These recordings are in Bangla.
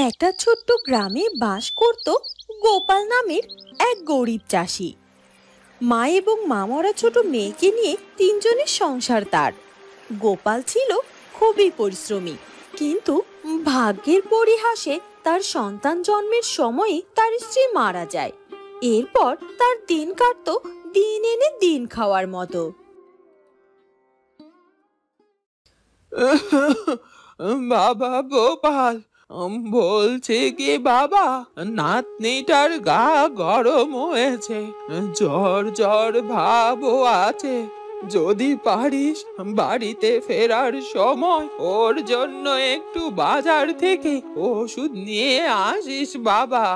একটা ছোট্ট গ্রামে বাস করত গোপাল নামের এক গরিব চাষি। মা এবং মামরা ছোট মেয়েকে নিয়ে তিনজনের সংসার তার। গোপাল ছিল খুবই পরিশ্রমী, কিন্তু ভাগ্যের পরিহাসে তার সন্তান জন্মের সময়ে তার স্ত্রী মারা যায়। এরপর তার দিন কাটতো দিন এনে দিন খাওয়ার মতো। বাবা গোপাল, বলছি কি বাবা, নাতনিটার গা গরম হয়েছে, জ্বর জ্বর ভাবও আছে। যদি পারিস বাড়িতে ফেরার সময় ওর জন্য একটু বাজার থেকে ওষুধ নিয়ে আসিস বাবা।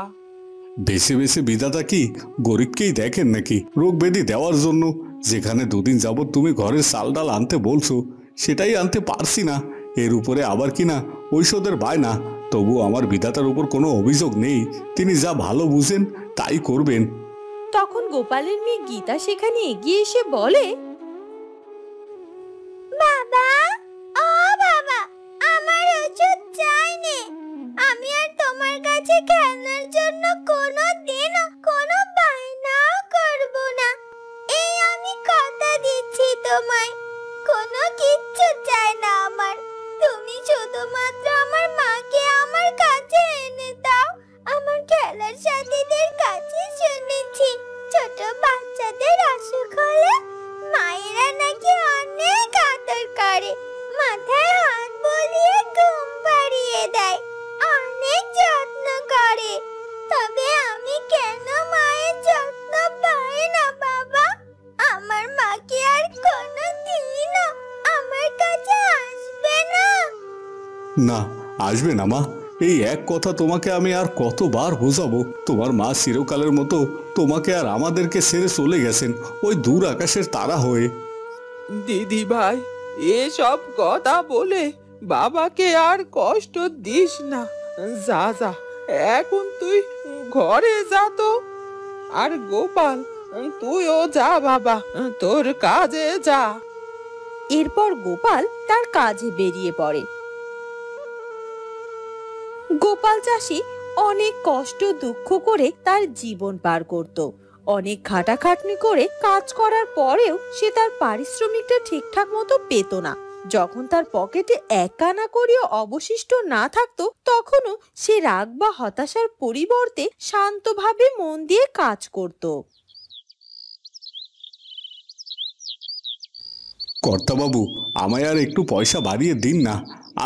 বেছে বেছে বিধাতা কি গরিবকেই দেখেন নাকি রোগ ব্যাধি দেওয়ার জন্য? যেখানে দুদিন যাবৎ তুমি ঘরের চাল ডাল আনতে বলছো সেটাই আনতে পারছি না, এর উপরে আবার কিনা ঔষধের বায়না। তবু আমার বিধাতার উপর কোনো অভিযোগ নেই, তিনি যা ভালো বুঝেন তাই করবেন। তখন গোপালের মেয়ে গীতা সেখানে এগিয়ে এসে বলে, বাবা, ও বাবা, আমার ওষুধ চাই নে। আমি আর তোমার কাছে খেলনার জন্য কোনোদিনও কোনো বায়নাও করব না। এই আমি কথা দিচ্ছি তোমায়, কোনো কিচ্ছু চাই না আমার। তুমি শুধুমাত্র আমার মাকে আমার কাছে এনে দাও। আমার খেলার সাথীদের কাছে শুনেছি ছোট বাচ্চাদের অসুখ হলে মায়েরা নাকি অনেক আদর করে, মাথায় হাত বুলিয়ে ঘুম পাড়িয়ে দেয়, অনেক যত্ন করে। তবে আমি কেন মায়ের যত্ন পাই না বাবা? আমার মা কি আর কোনোদিনও আমার কাছে আসবে না? না, আসবে না মা। এই এক কথা তোমাকে আমি আর কতবার বোঝাবো? তোমার মা চিরকালের মতো তোমাকে আর আমাদেরকে ছেড়ে চলে গেছেন ওই দূর আকাশের তারা হয়ে। দিদি ভাই, এসব কথা বলে বাবাকে আর কষ্ট দিস না। যা যা, এখন তুই ঘরে যা তো। আর গোপাল, তুইও যা বাবা, তোর কাজে যা। এরপর গোপাল তার কাজে বেরিয়ে পড়ে। গোপাল চাষি অনেক কষ্ট দুঃখ করে তার জীবন পার করত। অনেক খাটাখাটনি করে কাজ করার পরেও সে তার পারিশ্রমিকটা ঠিকঠাক মতো পেত না। যখন তার পকেটে এক আনা করিও অবশিষ্ট না থাকতো, তখনও সে রাগ বা হতাশার পরিবর্তে শান্তভাবে মন দিয়ে কাজ করত। কর্তাবাবু, আমায় আর একটু পয়সা বাড়িয়ে দিন না।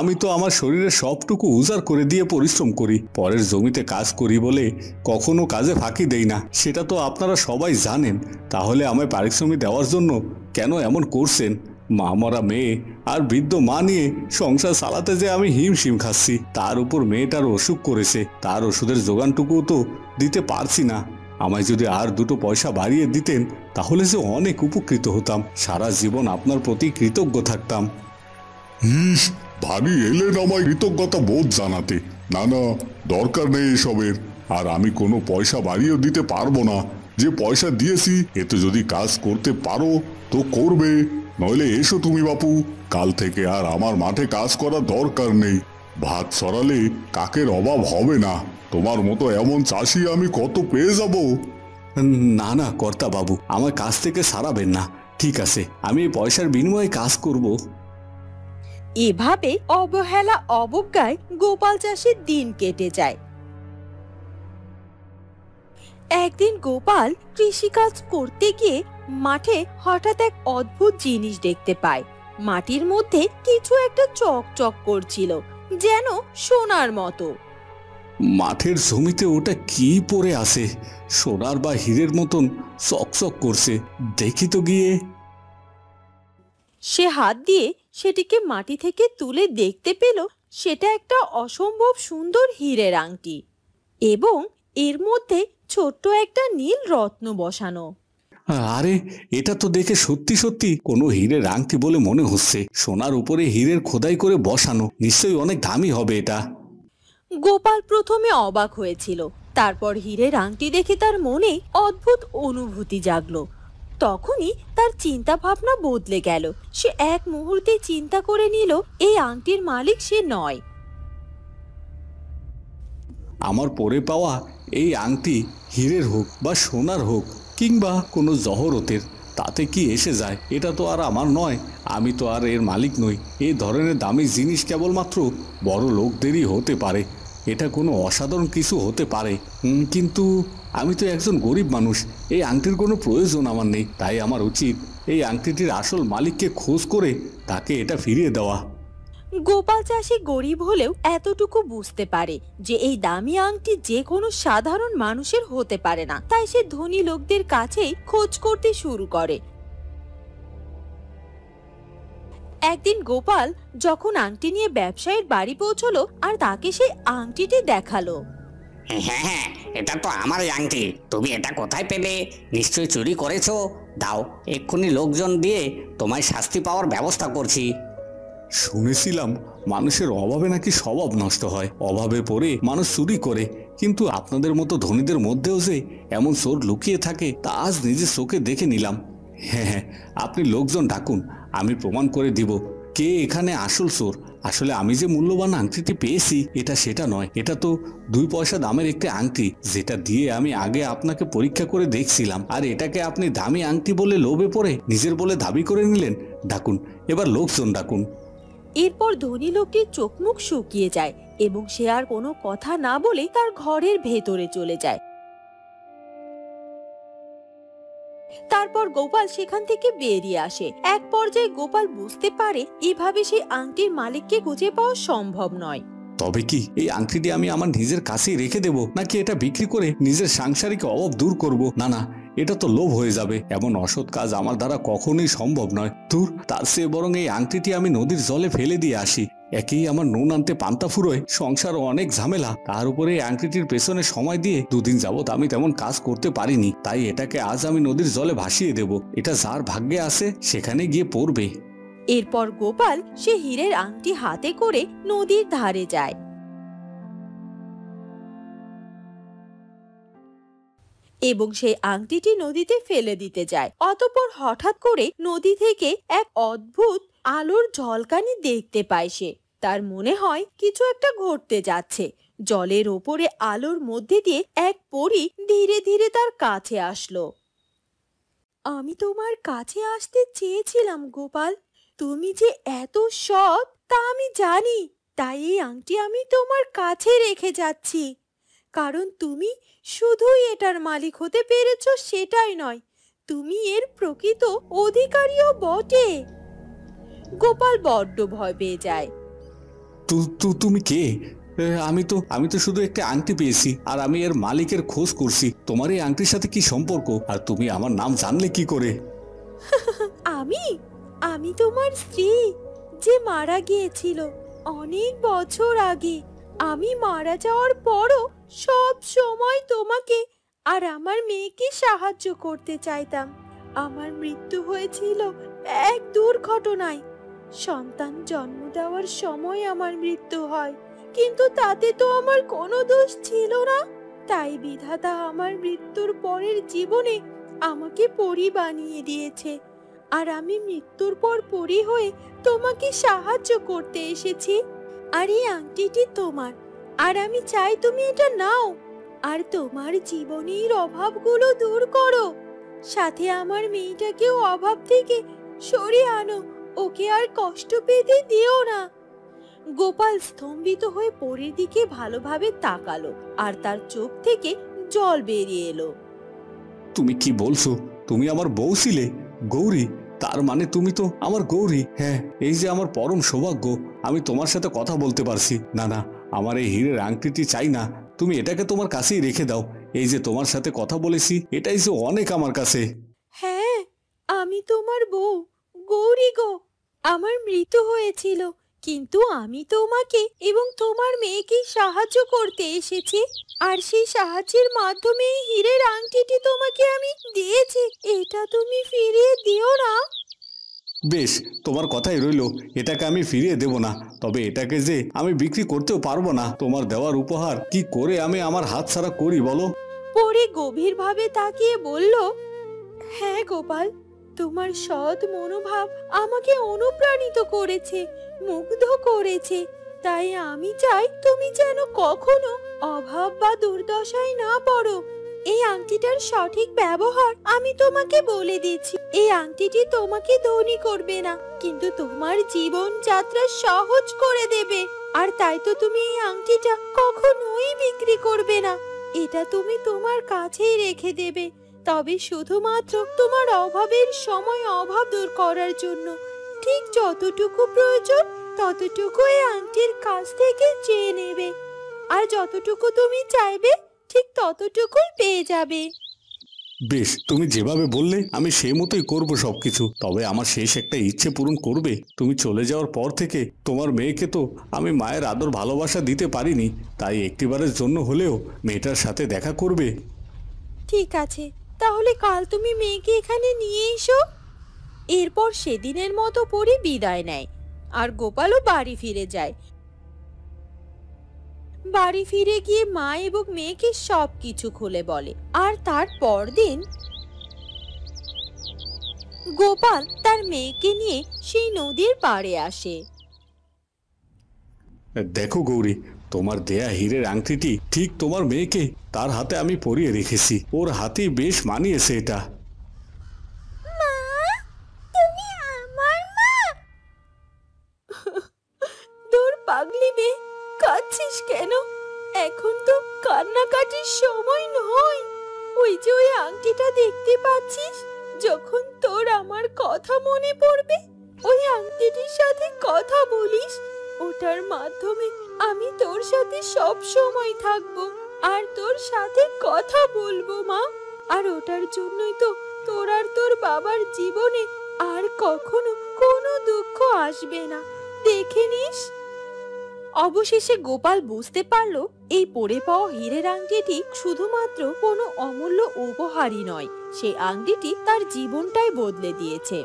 আমি তো আমার শরীরের সবটুকু উজাড় করে দিয়ে পরিশ্রম করি, পরের জমিতে কাজ করি বলে কখনো কাজে ফাঁকি দেই না, সেটা তো আপনারা সবাই জানেন। তাহলে আমায় পারিশ্রমিক দেওয়ার জন্য কেন এমন করছেন? মা মরা মেয়ে আর বৃদ্ধ মা নিয়ে সংসার চালাতে যে আমি হিমশিম খাচ্ছি, তার উপর মেয়েটার অসুখ করেছে, তার ওষুধের যোগানটুকুও তো দিতে পারছি না। আমায় যদি আর দুটো পয়সা বাড়িয়ে দিতেন তাহলে যে অনেক উপকৃত হতাম, সারা জীবন আপনার প্রতি কৃতজ্ঞ থাকতাম। ভারী এলেন আমায় কৃতজ্ঞতা বোধ জানাতে। না না, দরকার নেই এসবের। আর আমি কোনো পয়সা বাড়িয়ে দিতে পারবো না। যে পয়সা দিয়েছি এতে যদি কাজ করতে পারো তো করবে, নইলে এসো তুমি বাপু। কাল থেকে আর আমার মাঠে কাজ করার দরকার নেই। ভাত সরালে কাকের অভাব হবে না। তোমার মতো এমন চাষি আমি কত পেয়ে যাব। না না কর্তাবাবু, আমার কাছ থেকে সারাবেন না। ঠিক আছে, আমি পয়সার বিনিময়ে কাজ করব। এভাবে অবহেলা অবজ্ঞায় গোপাল চাষের দিন কেটে যায়। একদিন গোপাল কৃষিকাজ করতে গিয়ে মাঠে হঠাৎ এক অদ্ভুত জিনিস দেখতে পায়। মাটির মধ্যে কিছু একটা চকচক করছিল, যেন সোনার মতো। মাঠের জমিতে ওটা কি পড়ে আছে? সোনার বা হীরের মতন চকচক করছে, দেখি তো গিয়ে। সে হাত দিয়ে সেটিকে মাটি থেকে তুলে দেখতে পেল সেটা একটা অসম্ভব সুন্দর হীরের আংটি, এবং এর মধ্যে ছোট্ট একটা নীল রত্ন বসানো। আরে, এটা তো দেখে সত্যি সত্যি কোনো হীরের আংটি বলে মনে হচ্ছে। সোনার উপরে হীরের খোদাই করে বসানো, নিশ্চয়ই অনেক দামি হবে এটা। গোপাল প্রথমে অবাক হয়েছিল, তারপর হীরের আংটি দেখে তার মনে অদ্ভুত অনুভূতি জাগলো। তখনই তার চিন্তা ভাবনা বদলে গেল। সে এক মুহূর্তে চিন্তা করে নিল এই আংটির মালিক সে নয়। আমার পরে পাওয়া এই আংটি হীরের হোক বা সোনার হোক কিংবা কোনো জহরতের, তাতে কি এসে যায়? এটা তো আর আমার নয়, আমি তো আর এর মালিক নই। এই ধরনের দামি জিনিস কেবলমাত্র বড় লোকদেরই হতে পারে। এটা কোনো অসাধারণ কিছু হতে পারে, কিন্তু আমি তো একজন গরিব মানুষ। এই আংটির কোনো প্রয়োজন আমার নেই। তাই আমার উচিত এই আংটিটির আসল মালিককে খোঁজ করে তাকে এটা ফিরিয়ে দেওয়া। গোপাল চাষি গরিব হলেও এতটুকু বুঝতে পারে যে এই দামি আংটি যে কোনো সাধারণ মানুষের হতে পারে না। তাই সে ধনী লোকদের কাছেই খোঁজ করতে শুরু করে। একদিন গোপাল যখন আংটি নিয়ে ব্যবসায়ীর বাড়ি পৌঁছলো আর তাকে সেই আংটিটি দেখালো। হ্যাঁ হ্যাঁ, এটা তো আমারই আংটি। তুমি এটা কোথায় পেলে? নিশ্চয়ই চুরি করেছো। দাও, এক্ষুনি লোকজন দিয়ে তোমায় শাস্তি পাওয়ার ব্যবস্থা করছি। শুনেছিলাম মানুষের অভাবে নাকি স্বভাব নষ্ট হয়, অভাবে পড়ে মানুষ চুরি করে, কিন্তু আপনাদের মতো ধনীদের মধ্যেও যে এমন চোর লুকিয়ে থাকে তা আজ নিজের চোখে দেখে নিলাম। হ্যাঁ হ্যাঁ, আপনি লোকজন ডাকুন, আমি প্রমাণ করে দিব কে এখানে আসল চোর। আসলে আমি যে মূল্যবান আংটিটি পেয়েছি এটা সেটা নয়, এটা তো 2 পয়সা দামের একটি আংটি, যেটা দিয়ে আমি আগে আপনাকে পরীক্ষা করে দেখছিলাম। আর এটাকে আপনি দামি আংটি বলে লোভে পড়ে নিজের বলে দাবি করে নিলেন। ডাকুন, এবার লোকজন ডাকুন। এরপর ধনী লোকটির চোখ মুখ শুকিয়ে যায় এবং সে আর কোনো কথা না বলে তার ঘরের ভেতরে চলে যায়। তারপর গোপাল সেখান থেকে বেরিয়ে আসে। এক পর্যায়ে গোপাল বুঝতে পারে এভাবে সেই আংটির মালিককে খুঁজে পাওয়া সম্ভব নয়। তবে কি এই আংটিটি আমি আমার নিজের কাছেই রেখে দেব, নাকি এটা বিক্রি করে নিজের সাংসারিক অভাব দূর করব? না না, এটা তো লোভ হয়ে যাবে। এমন অসৎ কাজ আমার দ্বারা কখনোই সম্ভব নয়। দূর, তার চেয়ে বরং এই আংটিটি আমি নদীর জলে ফেলে দিয়ে আসি। একেই আমার নুন আনতে পান্তা ফুরোয়, সংসারও অনেক ঝামেলা, তার উপরে এই আংটিটির পেছনে সময় দিয়ে 2 দিন যাবত আমি তেমন কাজ করতে পারিনি। তাই এটাকে আজ আমি নদীর জলে ভাসিয়ে দেব। এটা যার ভাগ্যে আছে সেখানে গিয়ে পড়বে। এরপর গোপাল সে হীরের আংটি হাতে করে নদীর ধারে যায় এবং সেই আংটিটি নদীতে ফেলে দিতে যায়। অতঃপর হঠাৎ করে নদী থেকে এক অদ্ভুত আলোর ঝলকানি দেখতে পায় সে। তার মনে হয় কিছু একটা ঘটতে যাচ্ছে। জলের ওপরে আলোর মধ্যে দিয়ে এক পরী ধীরে ধীরে তার কাছে আসলো। আমি তোমার কাছে আসতে চেয়েছিলাম গোপাল, তুমি যে এত সৎ তা আমি জানি। তাই এই আংটি আমি তোমার কাছে রেখে যাচ্ছি, কারণ তুমি শুধুই এটার মালিক হতে পেরেছো সেটাই নয়, তুমি এর প্রকৃত অধিকারীও বটে। গোপাল বড্ড ভয় পেয়ে যায়। তুমি কে? আমি তো শুধু একটা আংটি পেয়েছি আর আমি এর মালিকের খোঁজ করছি। তোমার এই আংটির সাথে কি সম্পর্ক, আর তুমি আমার নাম জানলে কি করে? আমি তোমার স্ত্রী, যে মারা গিয়েছিল অনেক বছর আগে। আমি মারা যাওয়ার পরও সব সময় তোমাকে আর আমার মেয়েকে সাহায্য করতে চাইতাম। আমার মৃত্যু হয়েছিল এক দুর্ঘটনায়। সন্তান জন্ম দেওয়ার সময় আমার মৃত্যু হয়, কিন্তু তাতে তো আমার কোনো দোষ ছিল না। তাই বিধাতা আমার মৃত্যুর পরের জীবনে আমাকে পরী বানিয়ে দিয়েছে, আর আমি মৃত্যুর পর পরী হয়ে তোমাকে সাহায্য করতে এসেছি। আর এই আংটিটি তোমার, আর আমি চাই তুমি এটা নাও আর তোমার জীবনের অভাবগুলো দূর করো। সাথে আমার মেয়েটাকেও অভাব থেকে সরিয়ে আনো, ওকে আর কষ্ট পেতে দিও না। গোপাল স্তম্ভিত হয়ে পরীর দিকে ভালোভাবে তাকালো আর তার চোখ থেকে জল বেরিয়ে এলো। তুমি কি বলছো? তুমি আমার বউ ছিলে? গৌরী? তার মানে তুমি তো আমার গৌরী। হ্যাঁ, এই যে আমার পরম সৌভাগ্য, আমি তোমার সাথে কথা বলতে পারছি। না না, আমার এই হীরের আংটিটি চাই না, তুমি এটাকে তোমার কাছেই রেখে দাও। এই যে তোমার সাথে কথা বলেছি, এটাই যে অনেক আমার কাছে। হ্যাঁ, আমি তোমার বউ গৌরী গো। আমার মৃত্যু হয়েছিল, কিন্তু আমি তোমাকে এবং তোমার মেয়েকে সাহায্য করতে এসেছি, আর সেই সাহায্যের মাধ্যমে এই হীরের আংটিটি তোমাকে আমি দিয়েছি। এটা তুমি ফিরিয়ে দিও না। বেশ, তোমার কথাই রইলো, এটাকে আমি ফিরিয়ে দেব না। তবে এটাকে যে আমি বিক্রি করতেও পারবো না। তোমার দেওয়ার উপহার কি করে আমি আমার হাত ছাড়া করি বলো? পরে গভীরভাবে তাকিয়ে বলল, হ্যাঁ গোপাল, তোমার সৎ মনোভাব আমাকে অনুপ্রাণিত করেছে, মুগ্ধ করেছে। তাই আমি চাই তুমি যেন কখনো অভাব বা দুর্দশায় না পড়ো। এই আংটিটার সঠিক ব্যবহার আমি তোমাকে বলে দিচ্ছি। এই আংটিটি তোমাকে ধনী করবে না, কিন্তু তোমার জীবন যাত্রা সহজ করে দেবে। আর তাই তো তুমি এই আংটিটা কখনোই বিক্রি করবে না। এটা তুমি তোমার কাছেই রেখে দেবে, তবে শুধুমাত্র তোমার অভাবের সময় অভাব দূর করার জন্য। ঠিক যতটুকু প্রয়োজন ততটুকু এই আংটির কাছ থেকে চেয়ে নেবে, আর যতটুকু তুমি চাইবে ঠিক ততটুকুই পেয়ে যাবে। বেশ, তুমি যেভাবে বললে আমি সেই মতোই করব সবকিছু। তবে আমার শেষ একটা ইচ্ছে পূরণ করবে। তুমি চলে যাওয়ার পর থেকে তোমার মেয়েকে তো আমি মায়ের আদর ভালোবাসা দিতে পারিনি, তাই একটিবারের জন্য হলেও মেয়েটার সাথে দেখা করবে। ঠিক আছে, তাহলে কাল তুমি মেয়েকে এখানে নিয়ে এসো। এরপর সেদিনের মতো পরি বিদায় নেয়, আর গোপালও বাড়ি ফিরে যায়। বাড়ি ফিরে গিয়ে মা এবং মেয়েকে সবকিছু খুলে বলে। আর তার পরদিন গোপাল তার মেয়েকে নিয়ে সেই নদীর পাড়ে আসে। দেখো গৌরী, তোমার দেয়া হীরের আংটিটি ঠিক তোমার মেয়েকে তার হাতে আমি পরিয়ে রেখেছি। ওর হাতেই বেশ মানিয়েছে এটা। মা, তুমি আমার মা? দূর পাগলি মেয়ে, কাঁদছিস কেন? এখন তো কান্নাকাটির সময় নয়। ওই যে ওই আংটিটা দেখতে পাচ্ছিস, যখন তোর আমার কথা মনে পড়বে ওই আংটিটির সাথে কথা বলিস। ওটার মাধ্যমে আমি তোর সাথে সব সময় থাকবো আর তোর সাথে কথা বলবো মা। আর ওটার জন্যই তো তোর আর তোর বাবার জীবনে আর কখনো কোনো দুঃখ আসবে না, দেখে নিস। অবশেষে গোপাল বুঝতে পারলো এই পড়ে পাওয়া হীরের আংটিটি শুধুমাত্র কোনো অমূল্য উপহারই নয়, সেই আংটিটি তার জীবনটাই বদলে দিয়েছে।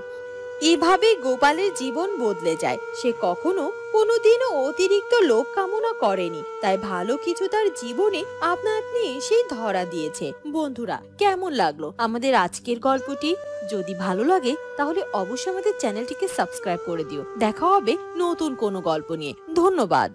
এভাবে গোপালের জীবন বদলে যায়। সে কখনো কোনোদিনও অতিরিক্ত লোভ কামনা করেনি, তাই ভালো কিছু তার জীবনে আপনা আপনি এসেই ধরা দিয়েছে। বন্ধুরা, কেমন লাগলো আমাদের আজকের গল্পটি? যদি ভালো লাগে তাহলে অবশ্যই আমাদের চ্যানেলটিকে সাবস্ক্রাইব করে দিও। দেখা হবে নতুন কোনো গল্প নিয়ে। ধন্যবাদ।